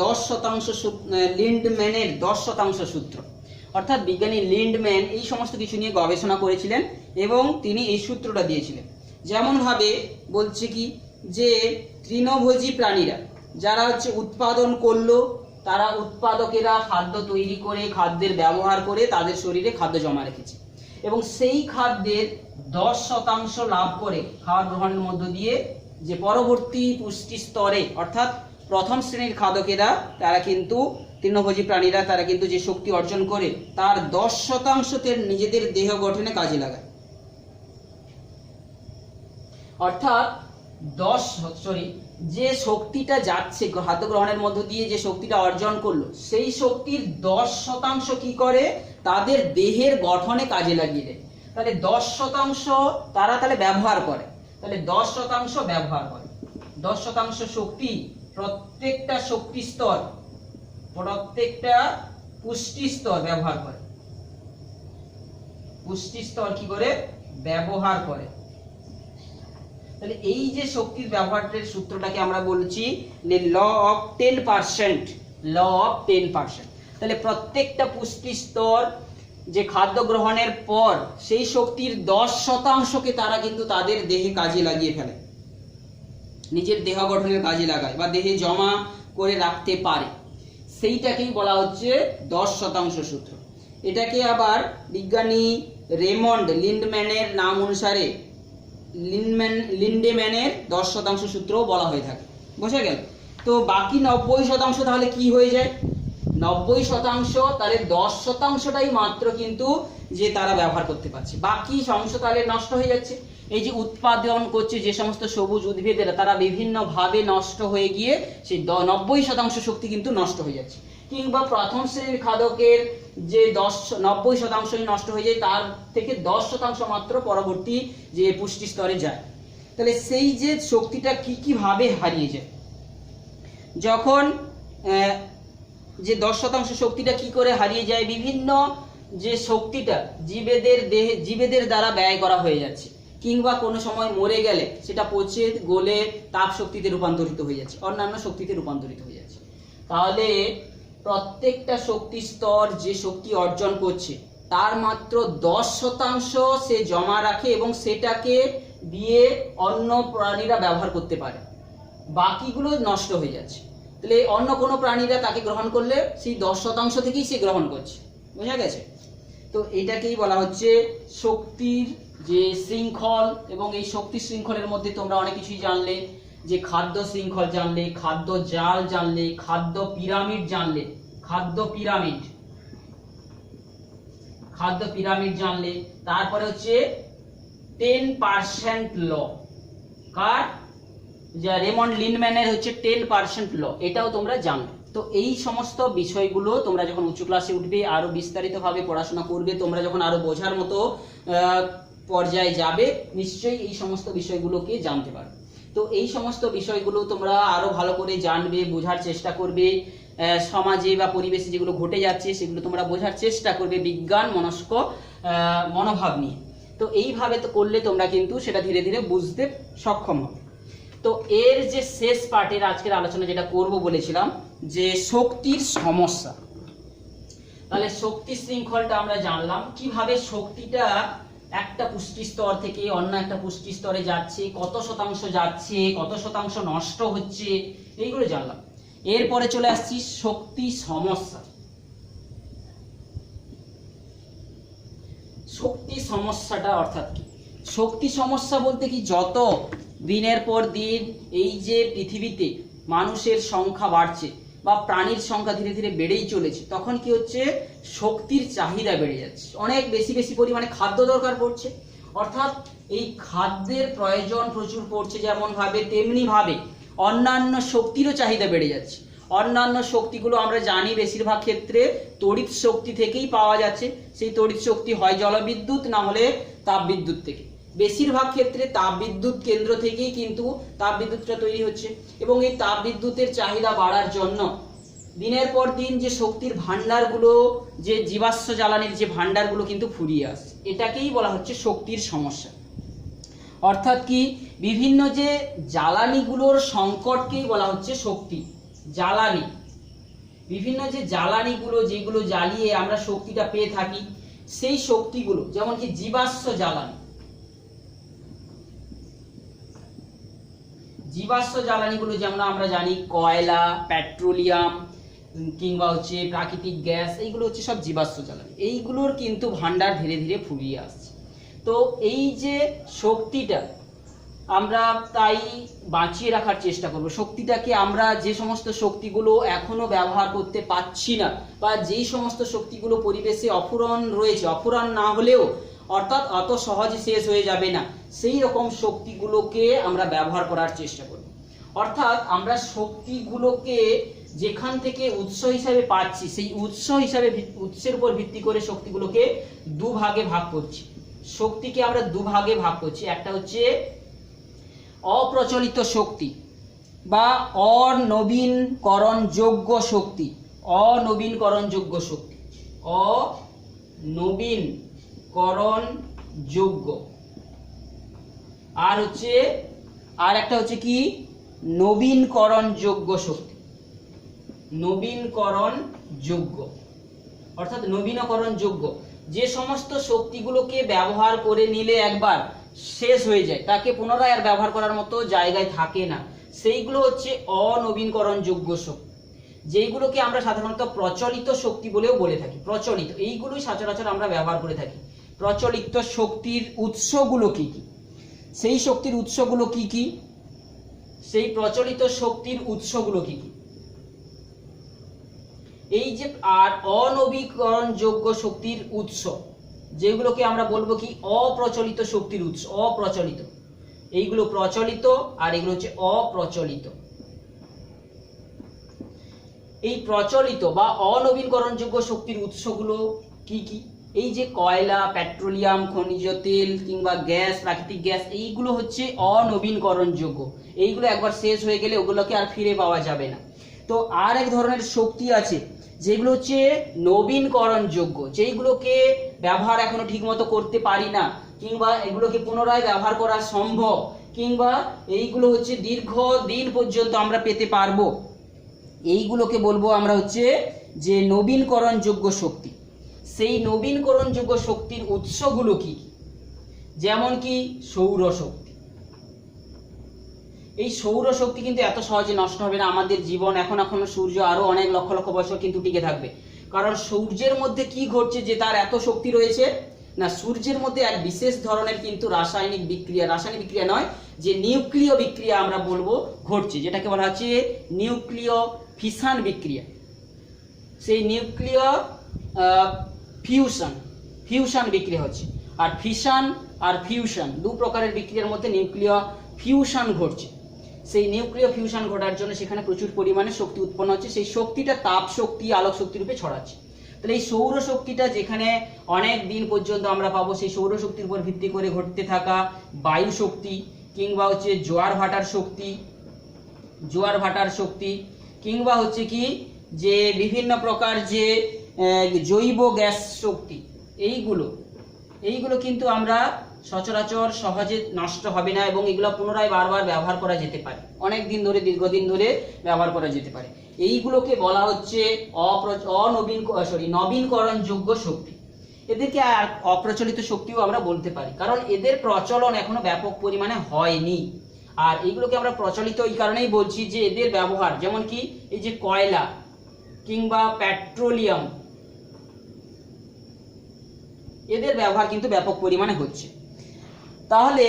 10% লিন্ডম্যানের 10% সূত্র। অর্থাৎ বিজ্ঞানী লিন্ডম্যান এই সমস্ত কিছু নিয়ে গবেষণা করেছিলেন এবং তিনি এই সূত্রটা দিয়েছিলেন। যেমন ভাবে বলছে কি যে তৃণভোজী প্রাণীরা যারা হচ্ছে উৎপাদন করলো, তারা উৎপাদকেরা খাদ্য তৈরি করে খাদ্যের ব্যবহার করে তাদের শরীরে খাদ্য জমা রেখেছে এবং সেই খাদ্যের 10% লাভ করে খাওয়ার গ্রহণের মধ্য দিয়ে যে পরবর্তী পুষ্টি স্তরে অর্থাৎ প্রথম শ্রেণীর খাদকেরা তারা কিন্তু তৃণভোজী প্রাণীরা তারা কিন্তু যে শক্তি অর্জন করে তার 10% নিজেদের দেহ গঠনে কাজে লাগায়। অর্থাৎ যে শক্তিটা যাচ্ছে খাদ্য গ্রহণের মধ্য দিয়ে যে শক্তিটা অর্জন করলো সেই শক্তির 10% কি করে তাদের দেহের গঠনে কাজে লাগিয়ে দেয়। তাহলে 10% তারা তাহলে ব্যবহার করে, তাহলে 10% ব্যবহার করে, 10% শক্তি প্রত্যেকটা শক্তি স্তর প্রত্যেকটা পুষ্টি স্তর ব্যবহার করে, পুষ্টি স্তর কি করে ব্যবহার করে। তাহলে এই যে শক্তির ব্যবহারের সূত্রটাকে আমরা বলছি ল অফ 10%, ল অফ 10%। তাহলে প্রত্যেকটা পুষ্টি স্তর যে খাদ্য গ্রহণের পর সেই শক্তির 10%কে তারা কিন্তু তাদের দেহে কাজে লাগিয়ে ফেলে, নিজের দেহ গঠনের কাজে লাগায় বা দেহে জমা করে রাখতে পারে, সেইটাকেই বলা হচ্ছে 10% সূত্র। এটাকে আবার বিজ্ঞানী রেমন্ড লিন্ডম্যানের নাম অনুসারে লিন্ডেম্যানের 10% সূত্রও বলা হয়ে থাকে। বোঝা গেল? তো বাকি 90% তাহলে কি হয়ে যায়? 90% তাহলে 10%টাই মাত্র কিন্তু যে তারা ব্যবহার করতে পারছে, বাকি অংশ তাহলে নষ্ট হয়ে যাচ্ছে। এই যে উৎপাদন করছে যে সমস্ত সবুজ উদ্ভিদেরা তারা বিভিন্নভাবে নষ্ট হয়ে গিয়ে সেই 90% শক্তি কিন্তু নষ্ট হয়ে যাচ্ছে। কিংবা প্রথম শ্রেণীর খাদকের যে 90%ই নষ্ট হয়ে যায়, তার থেকে 10% মাত্র পরবর্তী যে পুষ্টি স্তরে যায়। তাহলে সেই যে শক্তিটা কিভাবে হারিয়ে যায়, যখন যে 10% শক্তিটা কি করে হারিয়ে যায়, বিভিন্ন যে শক্তিটা জীবেদের দ্বারা ব্যয় করা হয়ে যাচ্ছে, কিংবা কোনো সময় মরে গেলে সেটা পচে গলে তাপ শক্তিতে রূপান্তরিত হয়ে যাচ্ছে, অন্যান্য শক্তিতে রূপান্তরিত হয়ে যাচ্ছে। তাহলে প্রত্যেকটা শক্তি স্তর যে শক্তি অর্জন করছে তার মাত্র 10% সে জমা রাখে এবং সেটাকে দিয়ে অন্য প্রাণীরা ব্যবহার করতে পারে, বাকিগুলো নষ্ট হয়ে যাচ্ছে। তাহলে অন্য কোনো প্রাণীরা তাকে গ্রহণ করলে সেই 10% থেকেই সে গ্রহণ করছে। বোঝা গেছে? তো এটাকেই বলা হচ্ছে শক্তির যে শৃঙ্খল। এবং এই শক্তি শৃঙ্খলের মধ্যে তোমরা অনেক কিছুই জানলে, যে খাদ্য শৃঙ্খল জানলে, খাদ্য জাল জানলে, খাদ্য পিরামিড জানলে, খাদ্য পিরামিড জানলে, তারপরে হচ্ছে 10% ল, কার যা রেমন্ড লিন্ডম্যানের হচ্ছে 10% ল, এটাও তোমরা জানবে। তো এই সমস্ত বিষয়গুলো তোমরা যখন উচ্চ ক্লাসে উঠবে আরো বিস্তারিতভাবে পড়াশোনা করবে, তোমরা যখন আরো বোঝার মতো পর্যায়ে যাবে, নিশ্চয়ই এই সমস্ত বিষয়গুলোকে জানতে পারবে। তো এই সমস্ত বিষয়গুলো তোমরা আরো ভালো করে জানবে, বোঝার চেষ্টা করবে, সমাজে বা পরিবেশে যেগুলো ঘটে যাচ্ছে সেগুলো তোমরা বোঝার চেষ্টা করবে বিজ্ঞান মনস্ক মনোভাব নিয়ে। তো এইভাবে তো করলে তোমরা কিন্তু সেটা ধীরে ধীরে বুঝতে সক্ষম হবে। তো এর যে শেষ পার্টের আজকের আলোচনা যেটা করব বলেছিলাম যে শক্তির সমস্যা। তাহলে শক্তি শৃঙ্খলটা আমরা জানলাম, কিভাবে শক্তিটা একটা পুষ্টি স্তর থেকে অন্য একটা পুষ্টি স্তরে যাচ্ছে, কত শতাংশ যাচ্ছে, কত শতাংশ নষ্ট হচ্ছে, এইগুলো জানলাম। এরপরে চলে আসছি শক্তি সমস্যা। শক্তি সমস্যাটা অর্থাৎ কি? শক্তি সমস্যা বলতে কি, যত দিনের পর দিন এই যে পৃথিবীতে মানুষের সংখ্যা বাড়ছে বা প্রাণীর সংখ্যা ধীরে ধীরে বেড়েই চলেছে, তখন কি হচ্ছে, শক্তির চাহিদা বেড়ে যাচ্ছে, অনেক বেশি বেশি পরিমাণে খাদ্য দরকার পড়ছে, অর্থাৎ এই খাদ্যের প্রয়োজন প্রচুর পড়ছে যেমন ভাবে, তেমনি ভাবে অন্যান্য শক্তিরও চাহিদা বেড়ে যাচ্ছে। অন্যান্য শক্তিগুলো আমরা জানি বেশিরভাগ ক্ষেত্রে তড়িৎ শক্তি থেকেই পাওয়া যাচ্ছে। সেই তড়িৎ শক্তি হয় জলবিদ্যুৎ, না হলে তাপবিদ্যুৎ থেকে। বেশিরভাগ ক্ষেত্রে তাপবিদ্যুৎ কেন্দ্র থেকেই কিন্তু তাপবিদ্যুৎটা তৈরি হচ্ছে, এবং এই তাপবিদ্যুতের চাহিদা বাড়ার জন্য দিনের পর দিন যে শক্তির ভান্ডারগুলো, যে জীবাশ্ম জ্বালানির যে ভান্ডারগুলো কিন্তু ফুরিয়ে আসছে, এটাকেই বলা হচ্ছে শক্তির সমস্যা। অর্থাৎ কি, বিভিন্ন যে জ্বালানিগুলোর সংকটকেই বলা হচ্ছে শক্তি। জ্বালানি, বিভিন্ন যে জ্বালানিগুলো যেগুলো জ্বালিয়ে আমরা শক্তিটা পেয়ে থাকি, সেই শক্তিগুলো যেমন কি জীবাশ্ম জ্বালানি, জীবাশ্ম জ্বালানিগুলো যেমন আমরা জানি কয়লা, পেট্রোলিয়াম কিংবা হচ্ছে প্রাকৃতিক গ্যাস, এইগুলো হচ্ছে সব জীবাশ্ম জ্বালানি। এইগুলোর কিন্তু ভান্ডার ধীরে ধীরে ফুরিয়ে আসছে। তো এই যে শক্তিটা আমরা তাই বাঁচিয়ে রাখার চেষ্টা করব। শক্তিটাকে আমরা যে সমস্ত শক্তিগুলো এখনো ব্যবহার করতে পারছি না, বা যেই সমস্ত শক্তিগুলো পরিবেশে অফুরন রয়েছে, অফুরন না হলেও অর্থাৎ অত সহজে শেষ হয়ে যাবে না, সেই রকম শক্তিগুলোকে আমরা ব্যবহার করার চেষ্টা করব। অর্থাৎ আমরা শক্তিগুলোকে যেখান থেকে উৎস হিসাবে পাচ্ছি, সেই উৎসের উপর ভিত্তি করে শক্তিগুলোকে দুভাগে ভাগ করছি। শক্তিকে আমরা দুভাগে ভাগ করছি। একটা হচ্ছে অপ্রচলিত শক্তি বা অনবীনকরণযোগ্য শক্তি। অনবীনকরণযোগ্য শক্তি, অনবীনকরণযোগ্য। আর একটা হচ্ছে কি, নবীনকরণযোগ্য শক্তি। নবীনকরণযোগ্য অর্থাৎ নবীনকরণযোগ্য, যে সমস্ত শক্তিগুলোকে ব্যবহার করে নিলে একবার শেষ হয়ে যায়, তাকে পুনরায় আর ব্যবহার করার মতো জায়গায় থাকে না, সেইগুলো হচ্ছে অনবীনকরণযোগ্য শক্তি, যেইগুলোকে আমরা সাধারণত প্রচলিত শক্তি বলেও বলে থাকি। প্রচলিত, এইগুলোই সচরাচর আমরা ব্যবহার করে থাকি। প্রচলিত শক্তির উৎসগুলো কি কি? সেই শক্তির উৎসগুলো কি কি? সেই প্রচলিত শক্তির উৎসগুলো কি কি? এই যে আর অনবীকরণযোগ্য শক্তির উৎস, যেগুলোকে আমরা বলবো কি অপ্রচলিত শক্তির উৎস। অপ্রচলিত, এইগুলো প্রচলিত আর এগুলো হচ্ছে অপ্রচলিত। এই প্রচলিত বা অনবীকরণযোগ্য শক্তির উৎসগুলো কি কি? এই যে কয়লা, পেট্রোলিয়াম, খনিজ তেল কিংবা গ্যাস, প্রাকৃতিক গ্যাস, এইগুলো হচ্ছে অনবীকরণযোগ্য। এইগুলো একবার শেষ হয়ে গেলে ওগুলোকে আর ফিরে পাওয়া যাবে না। তো আর এক ধরনের শক্তি আছে যেগুলো হচ্ছে নবীনকরণযোগ্য, যেইগুলোকে ব্যবহার এখনো ঠিকমতো করতে পারি না, কিংবা এগুলোকে পুনরায় ব্যবহার করা সম্ভব, কিংবা এইগুলো হচ্ছে দীর্ঘদিন পর্যন্ত আমরা পেতে পারবো, এইগুলোকে বলবো আমরা হচ্ছে যে নবীনকরণযোগ্য শক্তি। সেই নবীনকরণযোগ্য শক্তির উৎসগুলো কি? যেমন কি সৌরশক্তি। এই সৌরশক্তি কিন্তু এত সহজে নষ্ট হবে না। আমাদের জীবন এখনো সূর্য আরো অনেক লক্ষ লক্ষ বছর কিন্তু টিকে থাকবে। কারণ সূর্যের মধ্যে কি ঘটছে যে তার এত শক্তি রয়েছে না, সূর্যের মধ্যে এক বিশেষ ধরনের কিন্তু রাসায়নিক বিক্রিয়া নয়, যে নিউক্লিয় বিক্রিয়া আমরা বলবো ঘটছে, যেটাকে বলা হচ্ছে নিউক্লিয় ফিশন বিক্রিয়া। সেই নিউক্লিয় ফিউশন বিক্রিয়া হচ্ছে। আর ফিশন আর ফিউশন দু প্রকারের বিক্রিয়ার মধ্যে নিউক্লিয় ফিউশন ঘটছে। সেই নিউক্লিয় ফিউশন ঘটার জন্য সেখানে প্রচুর পরিমাণে শক্তি উৎপন্ন হচ্ছে। সেই শক্তিটা তাপ শক্তি, আলোক শক্তি রূপে ছড়াচ্ছে। তাহলে এই সৌর শক্তিটা যেখানে অনেক দিন পর্যন্ত আমরা পাবো, সেই সৌর শক্তির উপর ভিত্তি করে ঘটতে থাকা বায়ু শক্তি, কিংবা হচ্ছে জোয়ার ভাটার শক্তি, কিংবা হচ্ছে কি যে বিভিন্ন প্রকার যে জৈব গ্যাস শক্তি, এইগুলো কিন্তু আমরা সচরাচর সহজে নষ্ট হবে না এবং এগুলো পুনরায় বারবার ব্যবহার করা যেতে পারে, অনেক দিন ধরে, দীর্ঘদিন ধরে ব্যবহার করা যেতে পারে। এইগুলোকে বলা হচ্ছে নবীনকরণযোগ্য শক্তি। এদেরকে অপ্রচলিত শক্তিও আমরা বলতে পারি, কারণ এদের প্রচলন এখনো ব্যাপক পরিমাণে হয়নি। আর এইগুলোকে আমরা প্রচলিত এই কারণেই বলছি যে এদের ব্যবহার, যেমন কি এই যে কয়লা কিংবা পেট্রোলিয়াম, এদের ব্যবহার কিন্তু ব্যাপক পরিমাণে হচ্ছে। তাহলে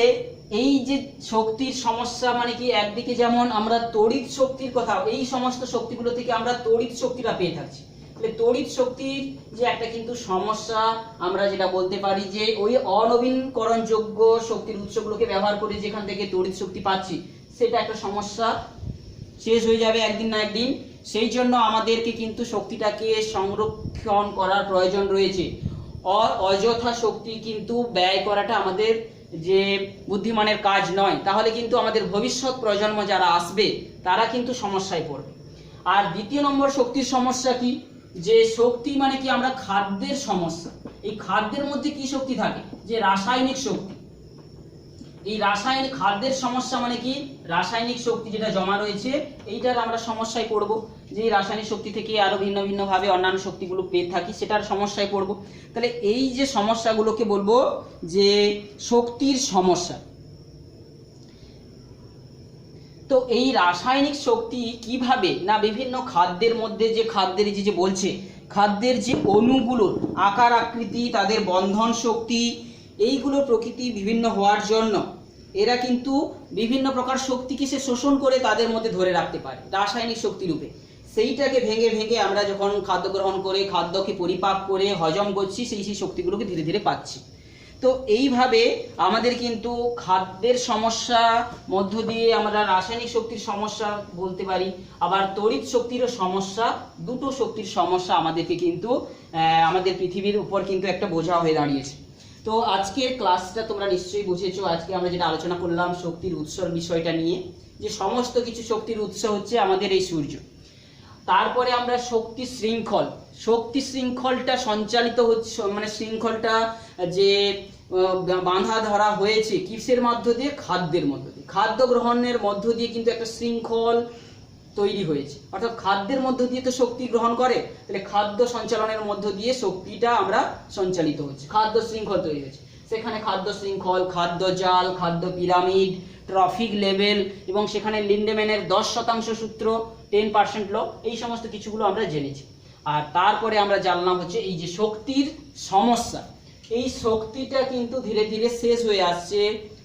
এই যে শক্তির সমস্যা মানে কি, একদিকে যেমন আমরা তড়িৎ শক্তির কথা, এই সমস্ত শক্তিগুলো থেকে আমরা তড়িৎ শক্তিটা পেয়ে থাকছি। তাহলে তড়িৎ শক্তির যে একটা কিন্তু সমস্যা, আমরা যেটা বলতে পারি যে ওই অনবীনকরণযোগ্য শক্তির উৎসগুলোকে ব্যবহার করে যেখান থেকে তড়িৎ শক্তি পাচ্ছি, সেটা একটা সমস্যা শেষ হয়ে যাবে একদিন না একদিন। সেই জন্য আমাদেরকে কিন্তু শক্তিটাকে সংরক্ষণ করার প্রয়োজন রয়েছে। অযথা শক্তি কিন্তু ব্যয় করাটা আমাদের যে বুদ্ধিমানের কাজ নয়, তাহলে কিন্তু আমাদের ভবিষ্যৎ প্রজন্ম যারা আসবে তারা কিন্তু সমস্যায় পড়বে। আর দ্বিতীয় নম্বর শক্তির সমস্যা কি, যে শক্তি মানে কি আমরা খাদ্যের সমস্যা। এই খাদ্যের মধ্যে কি শক্তি থাকে, যে রাসায়নিক শক্তি। এই রাসায়নিক খাদ্যের সমস্যা মানে কি, রাসায়নিক শক্তি যেটা জমা রয়েছে এইটার আমরা সমস্যায় পড়ব, যে রাসায়নিক শক্তি থেকে আরো ভিন্ন ভিন্ন ভাবে অন্যান্য শক্তিগুলো পেয়ে থাকি, সেটার সমস্যায় পড়ব। তাহলে এই যে সমস্যাগুলোকে বলবো যে শক্তির সমস্যা। তো এই রাসায়নিক শক্তি কিভাবে না, বিভিন্ন খাদ্যের মধ্যে যে খাদ্যের যে বলছে খাদ্যের যে অণুগুলোর আকার আকৃতি, তাদের বন্ধন শক্তি, এইগুলো প্রকৃতি বিভিন্ন হওয়ার জন্য এরা কিন্তু বিভিন্ন প্রকার শক্তিকে সে শোষণ করে তাদের মধ্যে ধরে রাখতে পারে রাসায়নিক শক্তি রূপে। সেইটাকে ভেঙে ভেঙে আমরা যখন খাদ্য গ্রহণ করে খাদ্যকে পরিপাক করে হজম করছি, সেই শক্তিগুলোকে ধীরে ধীরে পাচ্ছি। তো এইভাবে আমাদের কিন্তু খাদ্যের সমস্যা মধ্য দিয়ে আমরা রাসায়নিক শক্তির সমস্যা বলতে পারি, আবার তড়িৎ শক্তিরও সমস্যা, দুটো শক্তির সমস্যা আমাদেরকে কিন্তু আমাদের পৃথিবীর উপর কিন্তু একটা বোঝা হয়ে দাঁড়িয়েছে। তো আজকের ক্লাসটা তোমরা নিশ্চয়ই বুঝেছো। আজকে আমরা যেটা আলোচনা করলাম শক্তির উৎসর বিষয়টা নিয়ে, যে সমস্ত কিছু শক্তির উৎস হচ্ছে আমাদের এই সূর্য। তারপরে আমরা শক্তি শৃঙ্খলটা সঞ্চালিত হচ্ছে, মানে শৃঙ্খলটা যে বাঁধা ধরা হয়েছে কিসের মধ্য দিয়ে, খাদ্যের মধ্য দিয়ে। খাদ্য গ্রহণের মধ্য দিয়ে কিন্তু একটা শৃঙ্খল তৈরি হয়েছে, অর্থাৎ খাদ্যের মধ্য দিয়ে তো শক্তি গ্রহণ করে, তাহলে খাদ্য সঞ্চালনের মধ্য দিয়ে শক্তিটা আমরা সঞ্চালিত হচ্ছে, খাদ্য শৃঙ্খল তৈরি হয়েছে। সেখানে খাদ্য শৃঙ্খল, খাদ্য জাল, খাদ্য পিরামিড, ট্রফিক লেভেল এবং সেখানে লিন্ডেম্যানের 10% সূত্র, 10% ল, এই সমস্ত কিছুগুলো আমরা জেনেছি। আর তারপরে আমরা জানলাম হচ্ছে এই যে শক্তির সমস্যা, এই শক্তিটা কিন্তু ধীরে ধীরে শেষ হয়ে আসছে।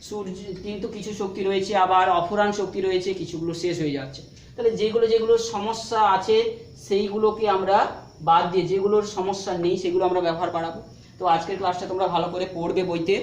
সূর্য কিন্তু কিছু শক্তি রয়েছে, আবার অফুরান শক্তি রয়েছে, কিছুগুলো শেষ হয়ে যাচ্ছে। তাহলে যেগুলো সমস্যা আছে সেইগুলোকে আমরা বাদ দিয়ে যেগুলোর সমস্যা নেই সেগুলো আমরা ব্যবহার বাড়াবো। তো আজকের ক্লাসটা তোমরা ভালো করে পড়বে বইতে।